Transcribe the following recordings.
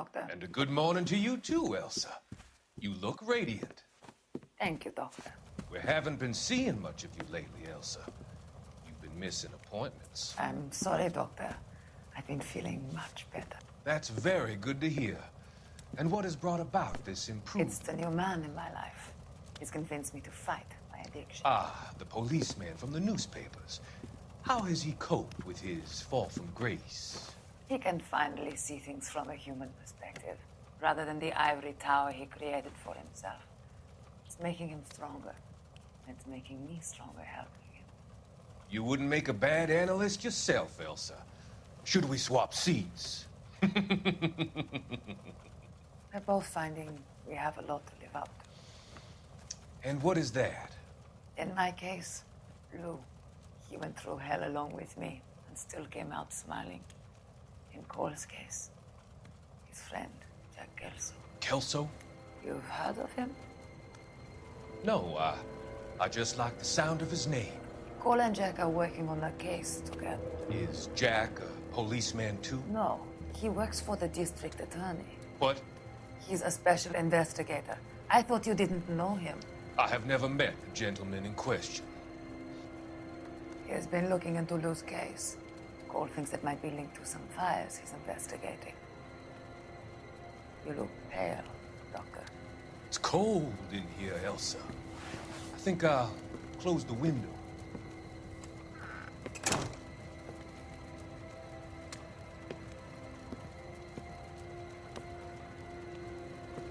Doctor. And a good morning to you too, Elsa. You look radiant. Thank you, Doctor. We haven't been seeing much of you lately, Elsa. You've been missing appointments. I'm sorry, Doctor. I've been feeling much better. That's very good to hear. And what has brought about this improvement? It's the new man in my life. He's convinced me to fight my addiction. Ah, the policeman from the newspapers. How has he coped with his fall from grace? He can finally see things from a human perspective, rather than the ivory tower he created for himself. It's making him stronger. And it's making me stronger helping him. You wouldn't make a bad analyst yourself, Elsa. Should we swap seats? We're both finding we have a lot to live up to. And what is that? In my case, Lou. He went through hell along with me and still came out smiling. In Cole's case, his friend, Jack Kelso. Kelso? You've heard of him? No, I just like the sound of his name. Cole and Jack are working on a case together. Is Jack a policeman too? No, he works for the district attorney. What? He's a special investigator. I thought you didn't know him. I have never met the gentleman in question. He has been looking into Lou's case. Cole thinks it might be linked to some fires he's investigating. You look pale, Doctor. It's cold in here, Elsa. I think I'll close the window.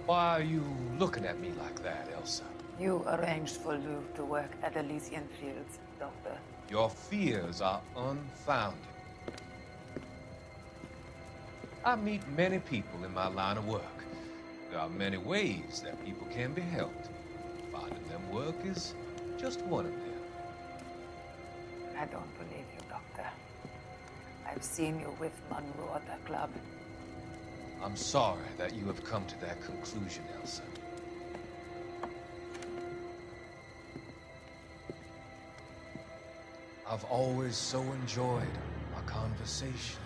Why are you looking at me like that, Elsa? You arranged for Lou to work at Elysian Fields, Doctor. Your fears are unfounded. I meet many people in my line of work. There are many ways that people can be helped. Finding them work is just one of them. I don't believe you, Doctor. I've seen you with Monroe at that club. I'm sorry that you have come to that conclusion, Elsa. I've always so enjoyed our conversation.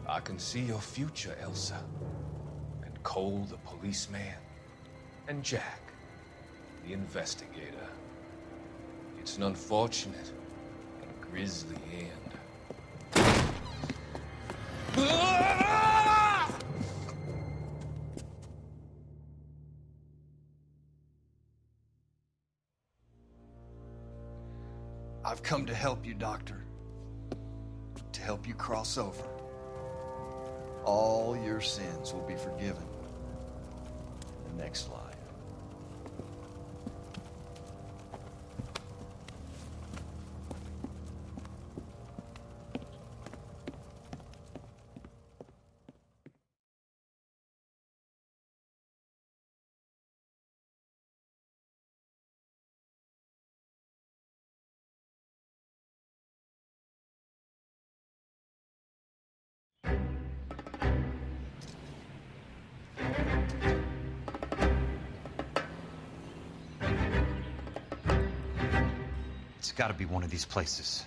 I can see your future, Elsa. And Cole, the policeman. And Jack, the investigator. It's an unfortunate and grisly end. I've come to help you, Doctor. To help you cross over. All your sins will be forgiven in the next life. It's got to be one of these places.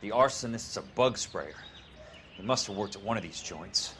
The arsonist's a bug sprayer. He must have worked at one of these joints.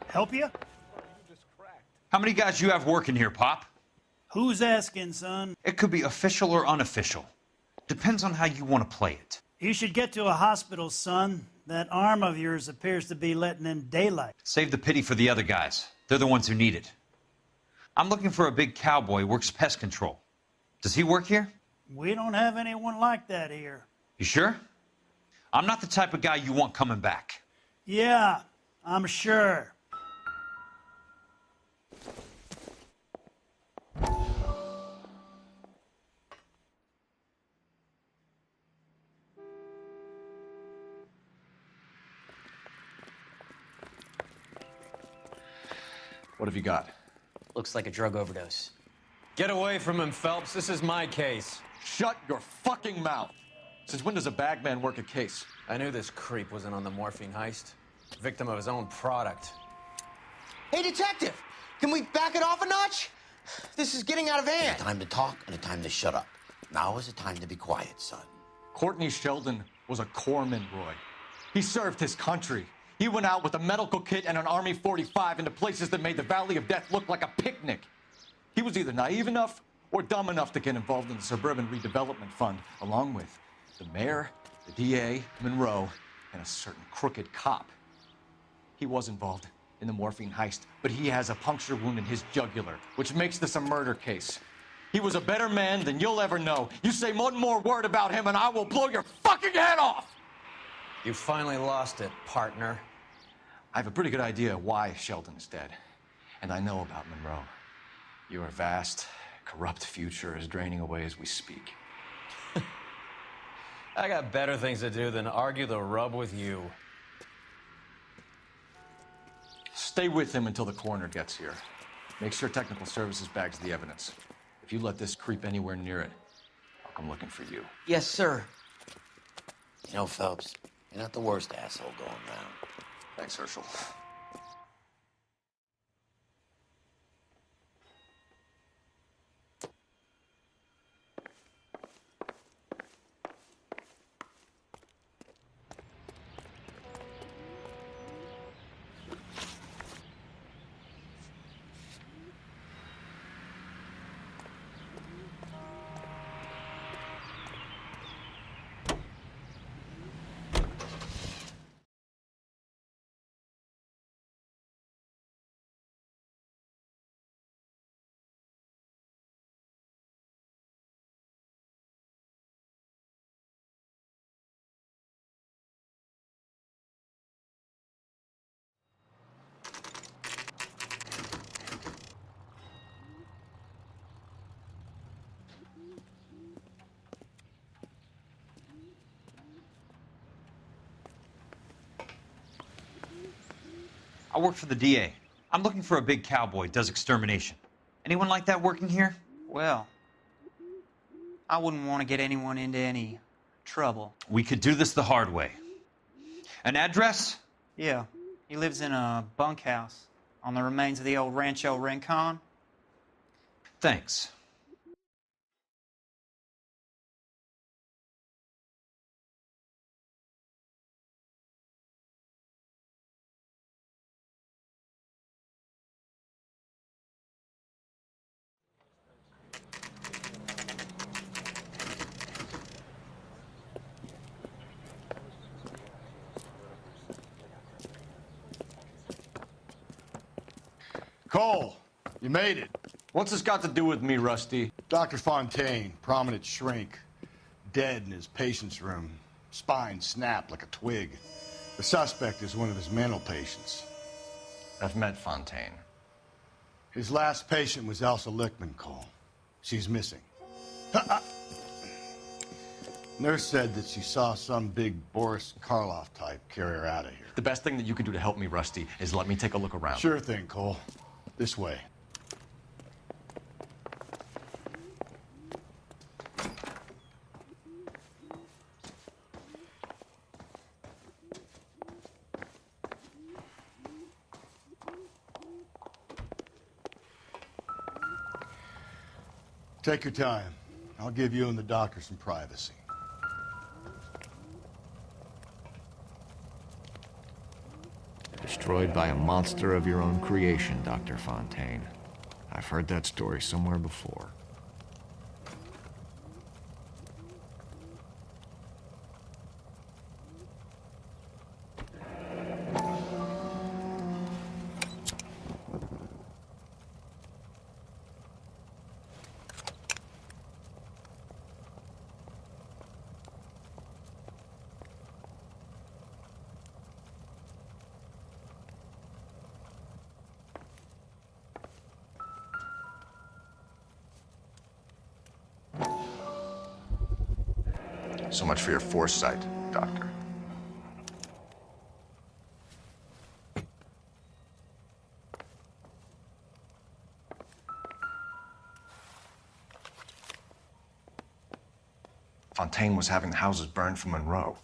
Help you? How many guys you have working here, Pop? Who's asking, son? It could be official or unofficial. Depends on how you want to play it. You should get to a hospital, son. That arm of yours appears to be letting in daylight. Save the pity for the other guys. They're the ones who need it. I'm looking for a big cowboy who works pest control. Does he work here? We don't have anyone like that here. You sure? I'm not the type of guy you want coming back. Yeah, I'm sure. What have you got? Looks like a drug overdose. Get away from him, Phelps. This is my case. Shut your fucking mouth! Since when does a bagman work a case? I knew this creep wasn't on the morphine heist. Victim of his own product. Hey, detective! Can we back it off a notch? This is getting out of hand. A time to talk and a time to shut up. Now is the time to be quiet, son. Courtney Sheldon was a corpsman, Roy. He served his country. He went out with a medical kit and an Army 45 into places that made the Valley of Death look like a picnic. He was either naive enough or dumb enough to get involved in the Suburban Redevelopment Fund, along with the mayor, the DA, Monroe, and a certain crooked cop. He was involved in the morphine heist, but he has a puncture wound in his jugular, which makes this a murder case. He was a better man than you'll ever know. You say one more word about him and I will blow your fucking head off! You finally lost it, partner. I have a pretty good idea why Sheldon is dead. And I know about Monroe. Your vast, corrupt future is draining away as we speak. I got better things to do than argue the rub with you. Stay with him until the coroner gets here. Make sure technical services bags the evidence. If you let this creep anywhere near it, I'll come looking for you. Yes, sir. You know, Phelps, you're not the worst asshole going round. Thanks, Herschel. I work for the DA. I'm looking for a big cowboy who does extermination. Anyone like that working here? Well, I wouldn't want to get anyone into any trouble. We could do this the hard way. An address? Yeah, he lives in a bunkhouse on the remains of the old Rancho Rincon. Thanks. Cole, you made it. What's this got to do with me, Rusty? Dr. Fontaine, prominent shrink, dead in his patient's room. Spine snapped like a twig. The suspect is one of his mental patients. I've met Fontaine. His last patient was Elsa Lichtman, Cole. She's missing. Nurse said that she saw some big Boris Karloff type carry her out of here. The best thing that you can do to help me, Rusty, is let me take a look around. Sure thing, Cole. This way. Take your time. I'll give you and the doctor some privacy. Destroyed by a monster of your own creation, Dr. Fontaine. I've heard that story somewhere before. So much for your foresight, Doctor. Fontaine was having the houses burned for Monroe.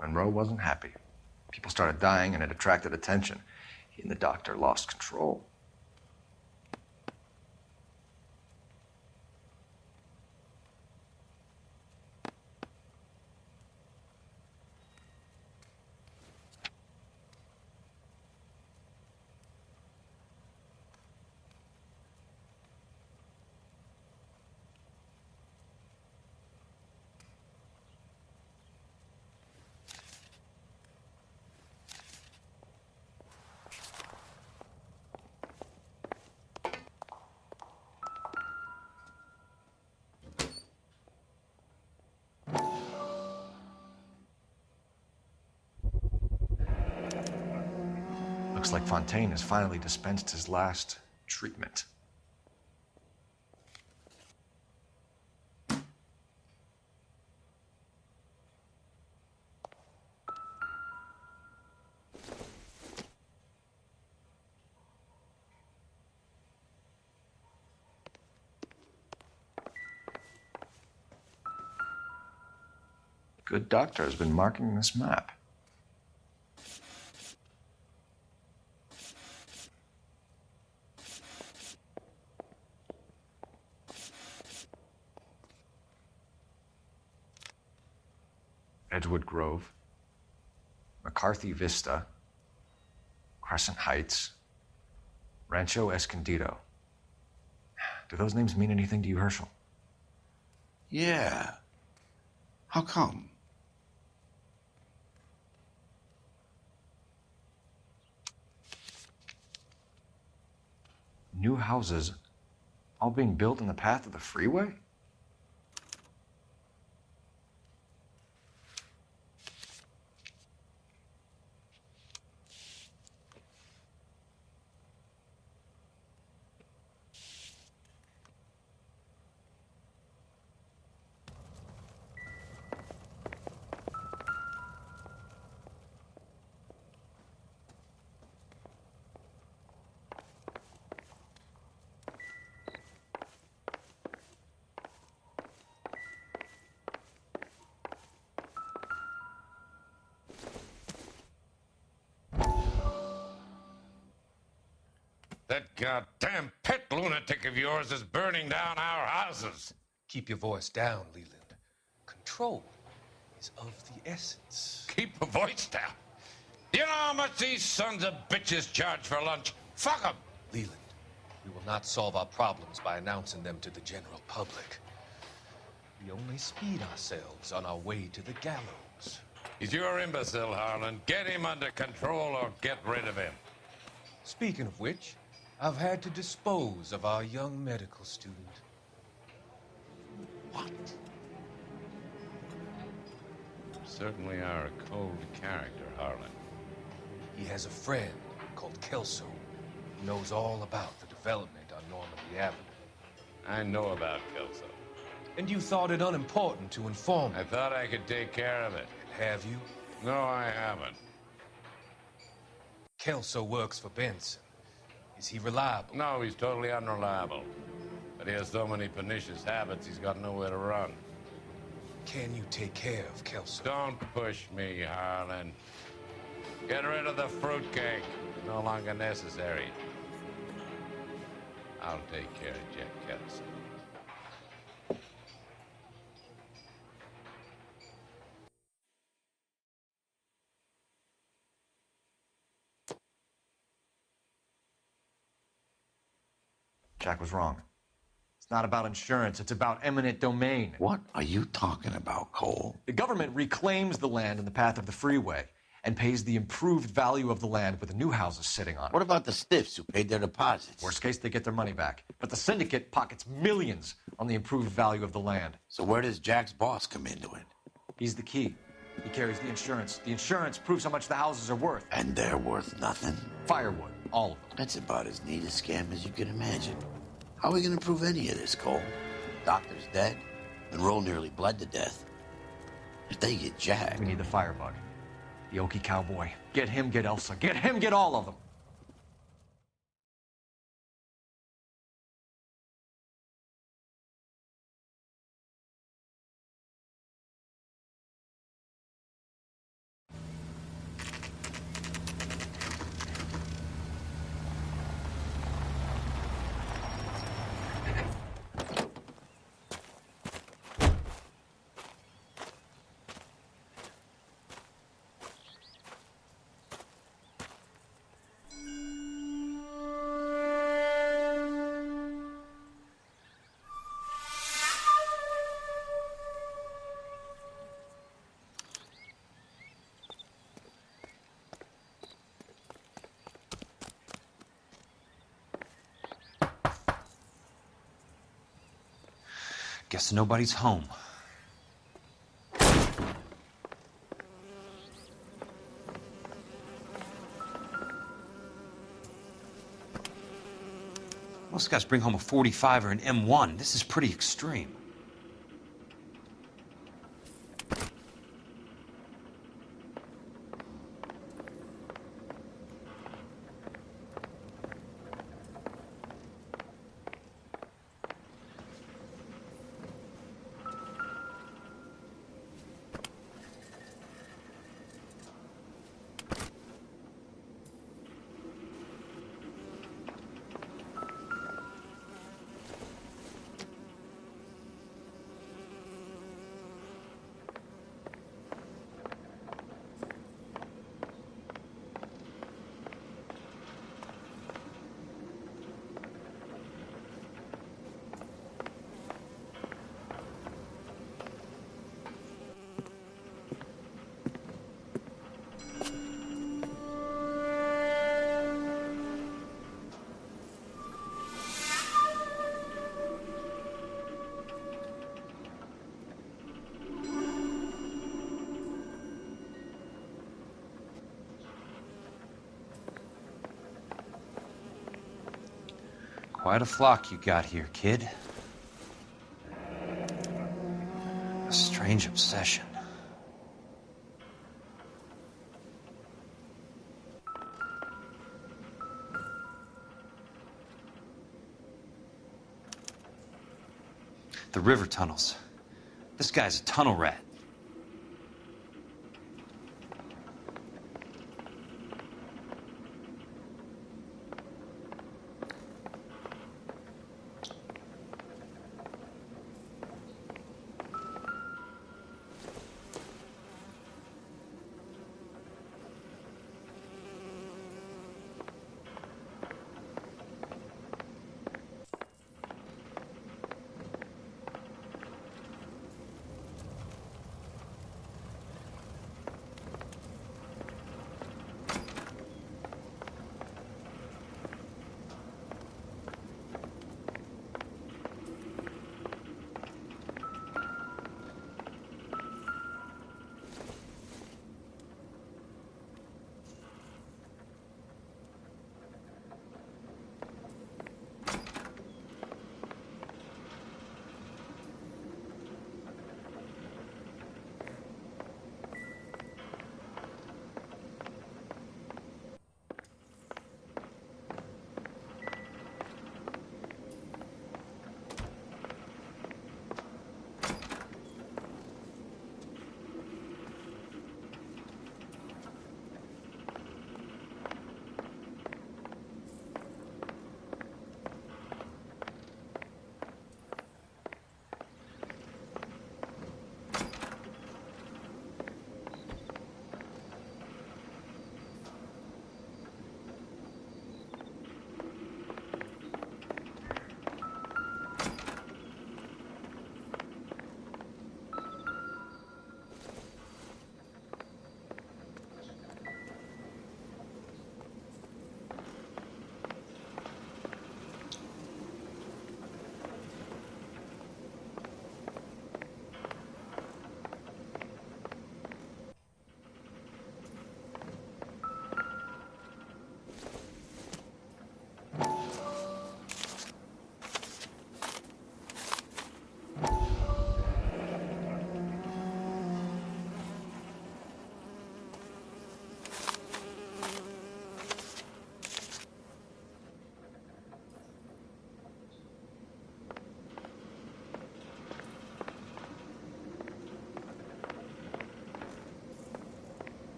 Monroe wasn't happy. People started dying and it attracted attention. He and the doctor lost control. Looks like Fontaine has finally dispensed his last treatment. Good doctor has been marking this map. Edgewood Grove, McCarthy Vista, Crescent Heights, Rancho Escondido. Do those names mean anything to you, Herschel? Yeah. How come? New houses all being built in the path of the freeway? That goddamn pet lunatic of yours is burning down our houses. Keep your voice down, Leland. Control is of the essence. Keep your voice down. Do you know how much these sons of bitches charge for lunch? Fuck them. Leland, we will not solve our problems by announcing them to the general public. We only speed ourselves on our way to the gallows. He's your imbecile, Harlan. Get him under control or get rid of him. Speaking of which, I've had to dispose of our young medical student. What? You certainly are a cold character, Harlan. He has a friend called Kelso who knows all about the development on Normandy Avenue. I know about Kelso. And you thought it unimportant to inform me. I thought I could take care of it. Have you? No, I haven't. Kelso works for Benson. Is he reliable? No, he's totally unreliable. But he has so many pernicious habits, he's got nowhere to run. Can you take care of Kelso? Don't push me, Harlan. Get rid of the fruitcake. It's no longer necessary. I'll take care of Jack Kelso. Jack was wrong. It's not about insurance, it's about eminent domain. What are you talking about, Cole? The government reclaims the land in the path of the freeway and pays the improved value of the land with the new houses sitting on it. What about the stiffs who paid their deposits? Worst case, they get their money back. But the syndicate pockets millions on the improved value of the land. So where does Jack's boss come into it? He's the key. He carries the insurance. The insurance proves how much the houses are worth. And they're worth nothing? Firewood. All of them. That's about as neat a scam as you can imagine. How are we gonna prove any of this, Cole? Doctor's dead. Monroe nearly bled to death. If they get Jack... We need the firebug. The Okie cowboy. Get him, get Elsa. Get him, get all of them. Guess nobody's home. Most guys bring home a 45 or an M1. This is pretty extreme. Quite a flock you got here, kid. A strange obsession. The river tunnels. This guy's a tunnel rat.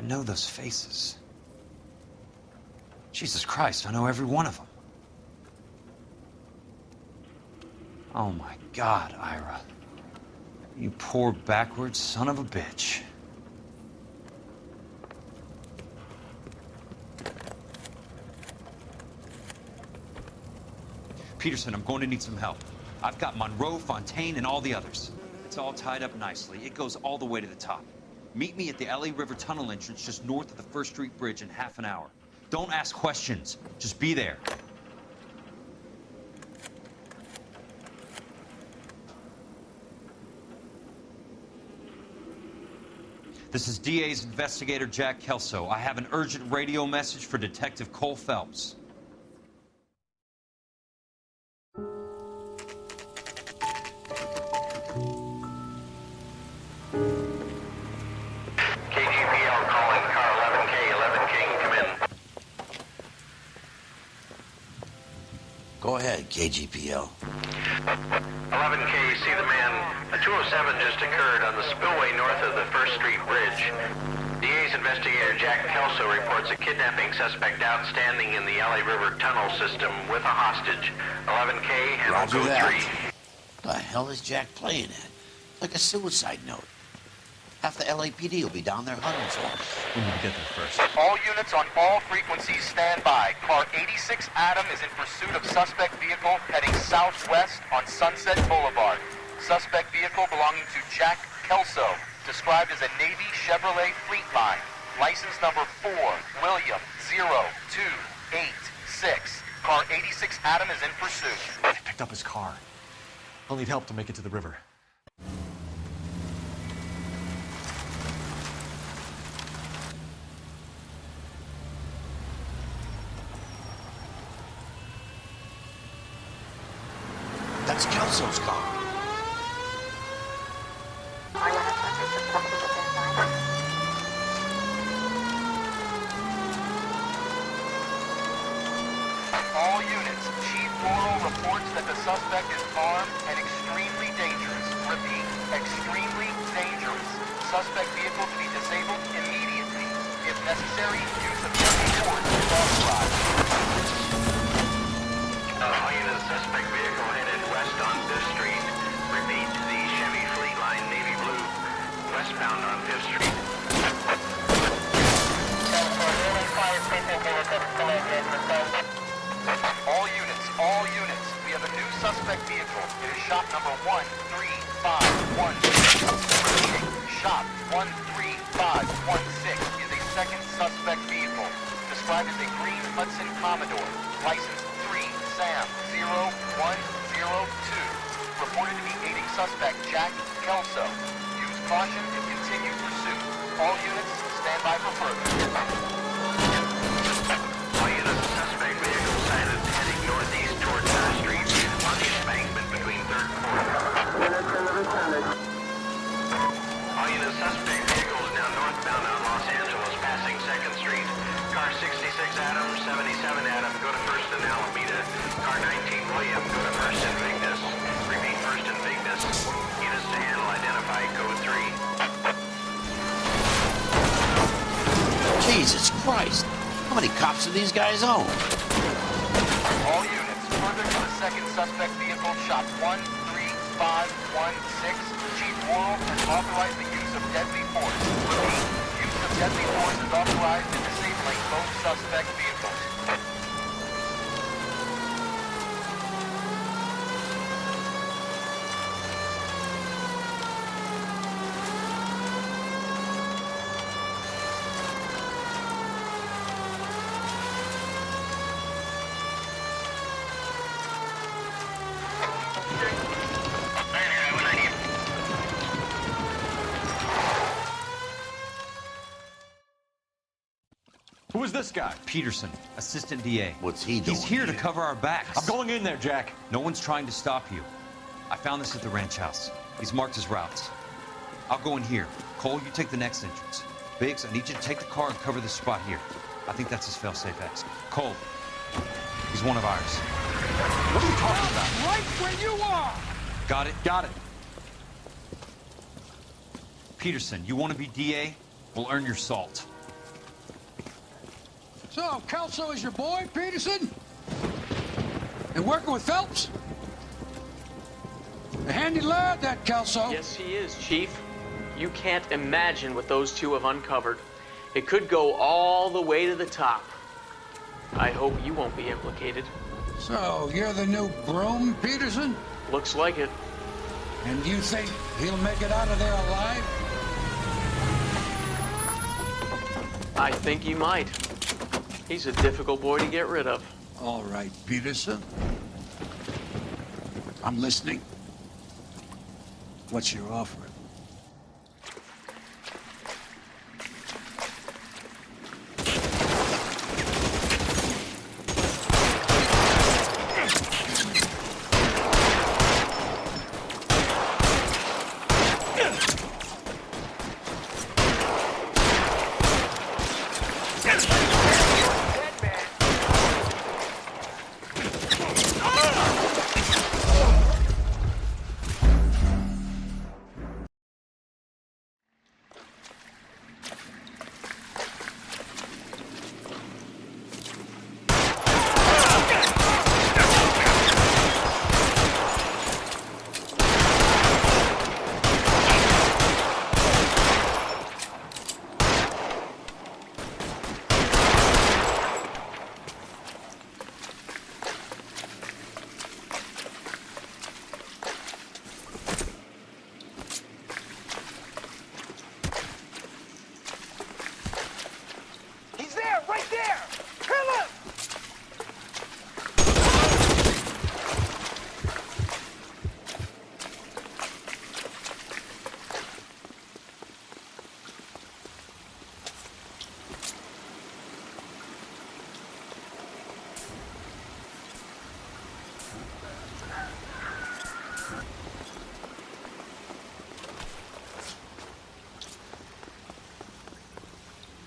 know those faces. Jesus Christ, I know every one of them. Oh my God, Ira. You poor backwards son of a bitch. Peterson, I'm going to need some help. I've got Monroe, Fontaine, and all the others. It's all tied up nicely. It goes all the way to the top. Meet me at the LA River Tunnel entrance just north of the First Street Bridge in half an hour. Don't ask questions. Just be there. This is DA's investigator Jack Kelso. I have an urgent radio message for Detective Cole Phelps. Go ahead, KGPL. 11K, see the man. A 207 just occurred on the spillway north of the First Street Bridge. DA's investigator Jack Kelso reports a kidnapping suspect outstanding in the LA River tunnel system with a hostage. 11K, handle Roger code that. 3. The hell is Jack playing at? Like a suicide note. Half the LAPD will be down there hunting for him. We need to get there first. All units on all frequencies stand by. Car 86 Adam is in pursuit of suspect vehicle heading southwest on Sunset Boulevard. Suspect vehicle belonging to Jack Kelso, described as a Navy Chevrolet Fleetline. License number 4, William 0286. Car 86 Adam is in pursuit. They picked up his car. He'll need help to make it to the river. That's Kelso's car. All units, Chief Laurel reports that the suspect is armed and extremely dangerous. Repeat, extremely dangerous. Suspect vehicle to be disabled immediately. If necessary, use of deadly force is authorized. All units, suspect vehicle headed west on 5th Street. Repeat, the Chevy Fleetline Navy Blue, westbound on 5th Street. All units, we have a new suspect vehicle. It is shop number 13516. Shop 13516 is a second suspect vehicle, described as a green Hudson Commodore, license 3 Sam 0102, reported to be aiding suspect Jack Kelso. Use caution and continue pursuit. All units, stand by for further. All units, suspect vehicle sighted heading northeast toward 3rd Street on the embankment between 3rd and 4th. All units, suspect vehicle is now northbound on Los Angeles, passing 2nd Street. Car 66 Adam, 77 Adam, go to 1st and Alameda. Car 19 William, go to 1st and Vignes. Repeat, 1st and Vignes. Units to handle, identify code 3. Jesus Christ. How many cops do these guys own? All units, further to the second suspect vehicle, shop 13516. Chief Laurel has authorized the use of deadly force. Repeat, use of deadly force is authorized in disabling both suspect vehicles. Who is this guy? Peterson, assistant DA. What's he doing? He's here to cover our backs. I'm going in there, Jack. No one's trying to stop you. I found this at the ranch house. He's marked his routes. I'll go in here. Cole, you take the next entrance. Biggs, I need you to take the car and cover this spot here. I think that's his fail-safe exit. Cole, he's one of ours. What are you talking about? Right where you are! Got it? Got it. Peterson, you want to be DA? We'll earn your salt. So, Kelso is your boy, Peterson? And working with Phelps? A handy lad, that Kelso. Yes, he is, Chief. You can't imagine what those two have uncovered. It could go all the way to the top. I hope you won't be implicated. So, you're the new broom, Peterson? Looks like it. And you think he'll make it out of there alive? I think he might. He's a difficult boy to get rid of. All right, Peterson. I'm listening. What's your offer?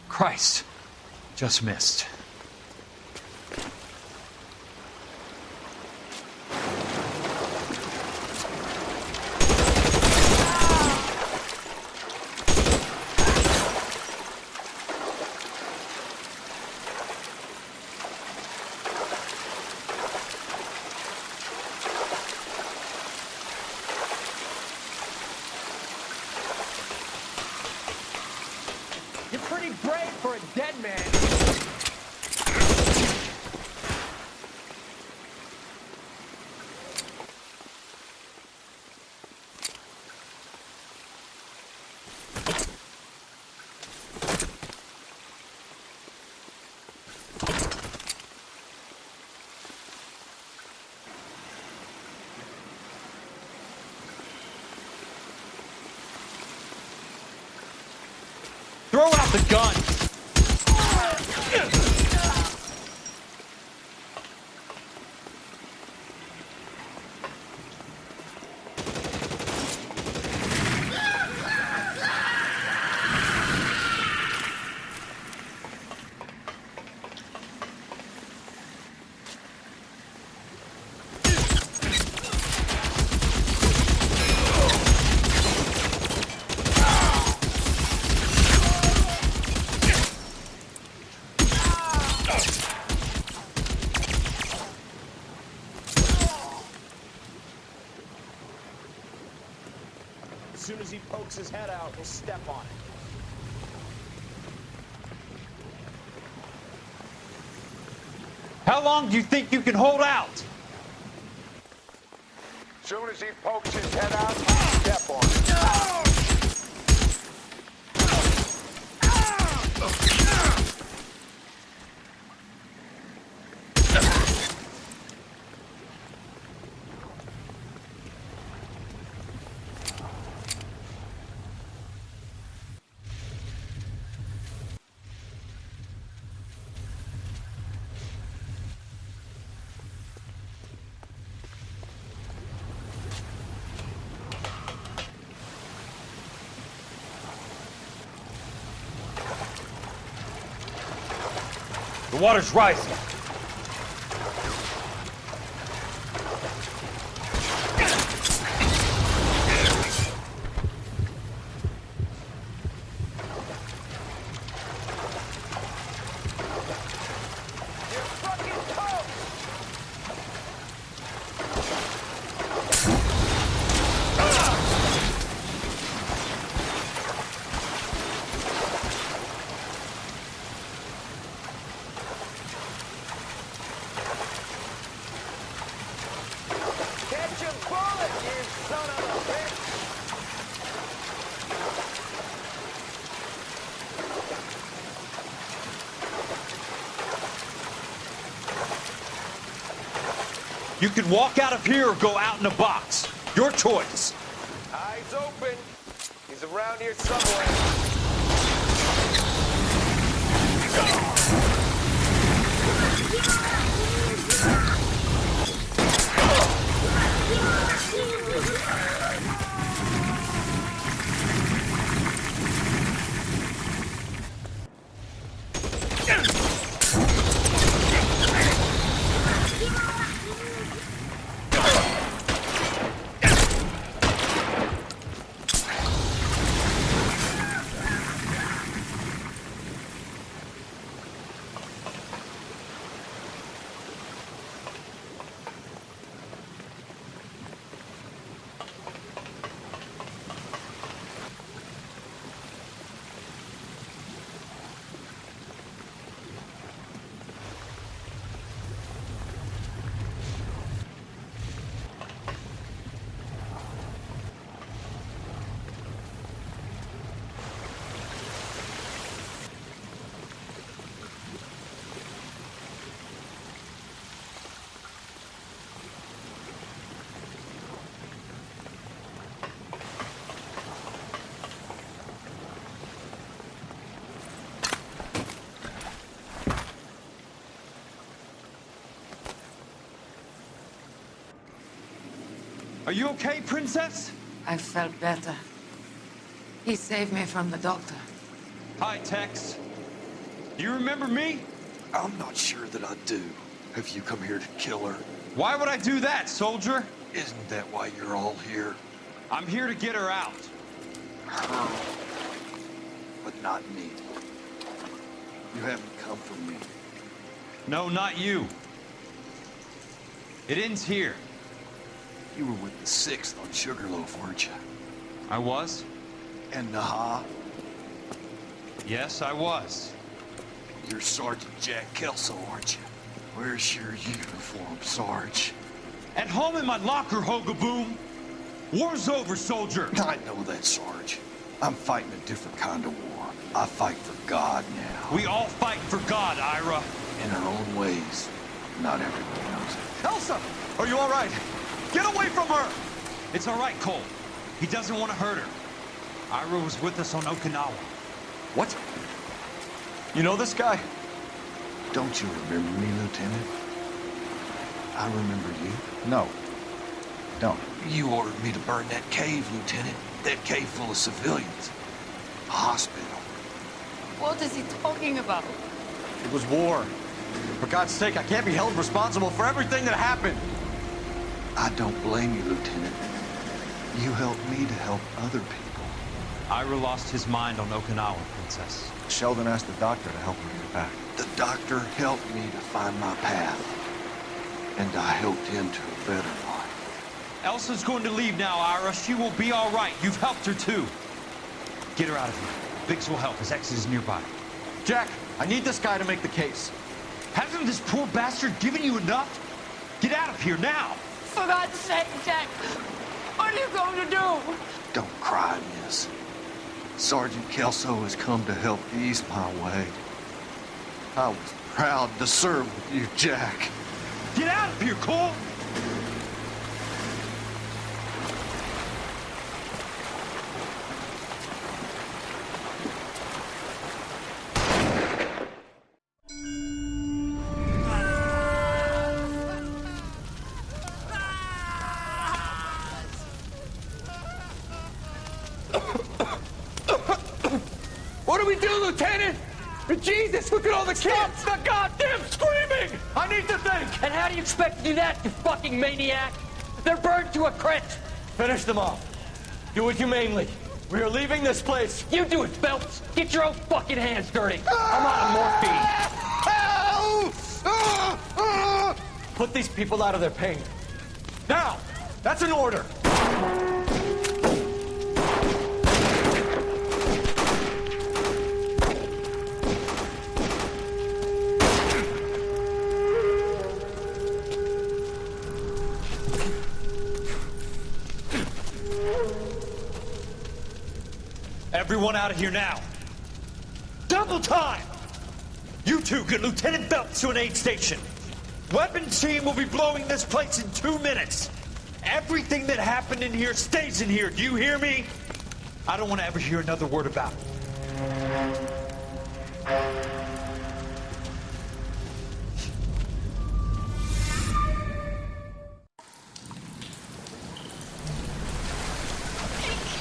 Christ. Just missed. You're pretty brave for a dead man. Throw out the gun! As soon as he pokes his head out, we'll step on it. How long do you think you can hold out? As soon as he pokes his head out, step on it. The water's rising. Catch a bullet, you son of a bitch! You can walk out of here or go out in a box. Your choice. Eyes open. He's around here somewhere. Are you okay, Princess? I felt better. He saved me from the doctor. Hi, Tex. Do you remember me? I'm not sure that I do. Have you come here to kill her? Why would I do that, soldier? Isn't that why you're all here? I'm here to get her out. Her. But not me. You haven't come for me. No, not you. It ends here. You were with the 6th on Sugarloaf, weren't you? I was? And Naha? Yes, I was. You're Sergeant Jack Kelso, aren't you? Where's your uniform, Sarge? At home in my locker, Hogaboom. War's over, soldier. I know that, Sarge. I'm fighting a different kind of war. I fight for God now. We all fight for God, Ira. In our own ways. Not everyone knows it. Elsa! Are you all right? Get away from her! It's all right, Cole. He doesn't want to hurt her. Ira was with us on Okinawa. What? You know this guy? Don't you remember me, Lieutenant? I remember you. No. Don't. You ordered me to burn that cave, Lieutenant. That cave full of civilians. A hospital. What is he talking about? It was war. For God's sake, I can't be held responsible for everything that happened. I don't blame you, Lieutenant. You helped me to help other people. Ira lost his mind on Okinawa, Princess. Sheldon asked the doctor to help him get back. The doctor helped me to find my path. And I helped him to a better life. Elsa's going to leave now, Ira. She will be all right. You've helped her, too. Get her out of here. Biggs will help. His exit is nearby. Jack, I need this guy to make the case. Hasn't this poor bastard given you enough? Get out of here now! For God's sake, Jack! What are you going to do? Don't cry, miss. Sergeant Kelso has come to help ease my way. I was proud to serve with you, Jack. Get out of here, Cole! What do we do, Lieutenant? Jesus, look at all the kids! Stop the goddamn screaming! I need to think! And how do you expect to do that, you fucking maniac? They're burned to a crisp! Finish them off. Do it humanely. We are leaving this place. You do it, Phelps! Get your own fucking hands dirty! I'm out of morphine! Put these people out of their pain. Now! That's an order! Everyone out of here now. Double time! You two get Lieutenant Phelps to an aid station. Weapons team will be blowing this place in 2 minutes. Everything that happened in here stays in here. Do you hear me? I don't want to ever hear another word about it.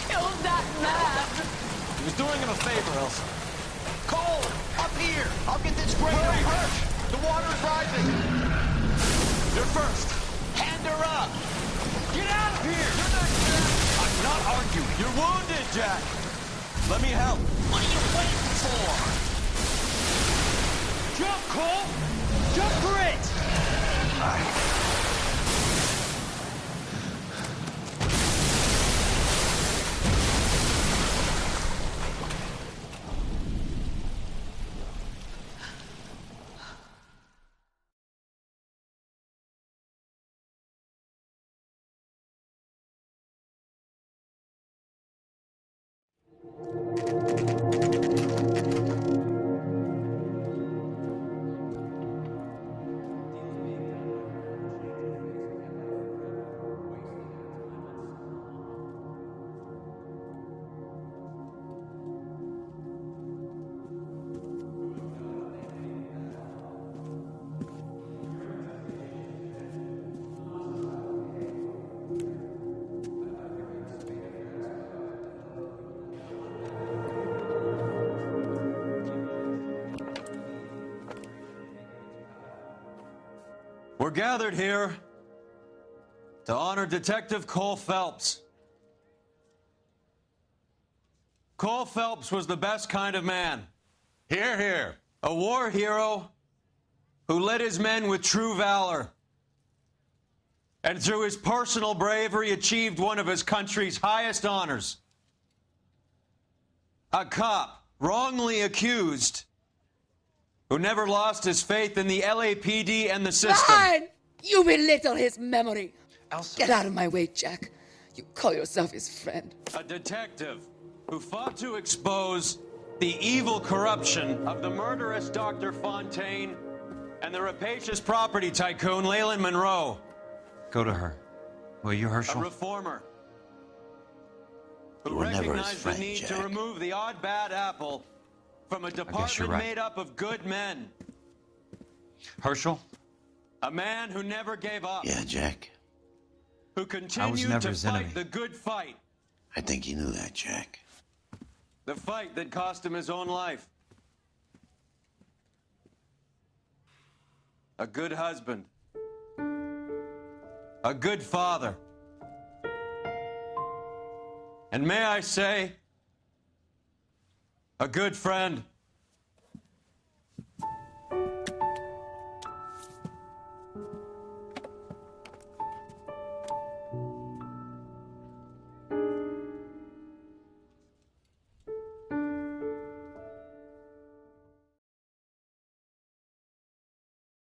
Killed that man! He was doing him a favor, Elsa. Cole, up here. I'll get this grader. Hurry! The water is rising. You're first. Hand her up. Get out of here! You're not Jack. I'm not arguing. You're wounded, Jack. Let me help. What are you waiting for? Jump, Cole! Jump for it! We're gathered here to honor Detective Cole Phelps. Cole Phelps was the best kind of man. Hear, hear. A war hero who led his men with true valor. And through his personal bravery achieved one of his country's highest honors. A cop wrongly accused who never lost his faith in the LAPD and the system. Fine! You belittle his memory. Elsa. Get out of my way, Jack. You call yourself his friend. A detective who fought to expose the evil corruption of the murderous Dr. Fontaine and the rapacious property tycoon Leyland Monroe. Go to her. Will you, Herschel? A reformer You who were never his recognized friend, the need Jack. to remove the odd bad apple from a you're department right. made up of good men. Herschel? A man who never gave up. Yeah, Jack. Who continued never to his fight enemy. the good fight. I think you knew that, Jack. The fight that cost him his own life. A good husband. A good father. And may I say, a good friend.